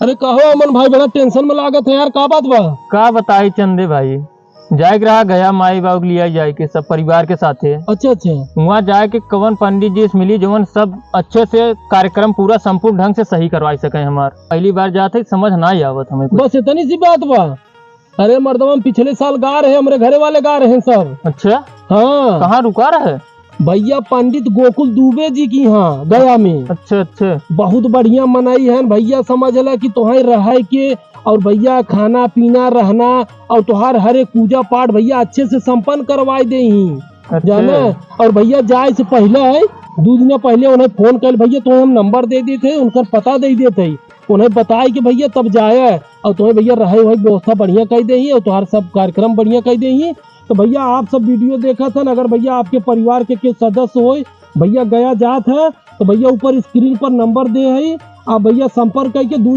अरे कहो अमन भाई, बड़ा टेंशन में लागत है यार, का बात बा? का बताई चंदे भाई, जाए रहा गया माई बाबू लिया जाए के सब परिवार के साथे। अच्छा अच्छा। वहाँ जाए के कवन पंडित जी से मिली जवन सब अच्छे से कार्यक्रम पूरा संपूर्ण ढंग से सही करवा सके। हमार पहली बार जाते समझ ना ही आवत हमें कुछ। बस इतनी सी बात बा? अरे मर्दवा, हम पिछले साल गा रहे, हमारे घरे वाले गा रहे हैं सब। अच्छा, हाँ। कहाँ रुका रहे? भैया पंडित गोकुल दुबे जी की यहाँ गया में। अच्छा अच्छा। बहुत बढ़िया मनाई है भैया, समझ ला कि तुहार रह के और भैया खाना पीना रहना और तुहार हर एक पूजा पाठ भैया अच्छे से संपन्न करवाई दे ही जाना। और भैया जाए से पहले 2 दिन पहले उन्हें फोन कर भैया, तो हम नंबर दे देते, उनका पता दे देते, उन्हें बताए कि भैया तब जाए और तुम्हें भैया रहे वही व्यवस्था बढ़िया कर दे और तुहार सब कार्यक्रम बढ़िया कर दे। तो भैया आप सब वीडियो देखा था, अगर भैया आपके परिवार के सदस्य हो भैया गया जात है तो भैया ऊपर स्क्रीन पर नंबर दे है, आप भैया संपर्क करके 2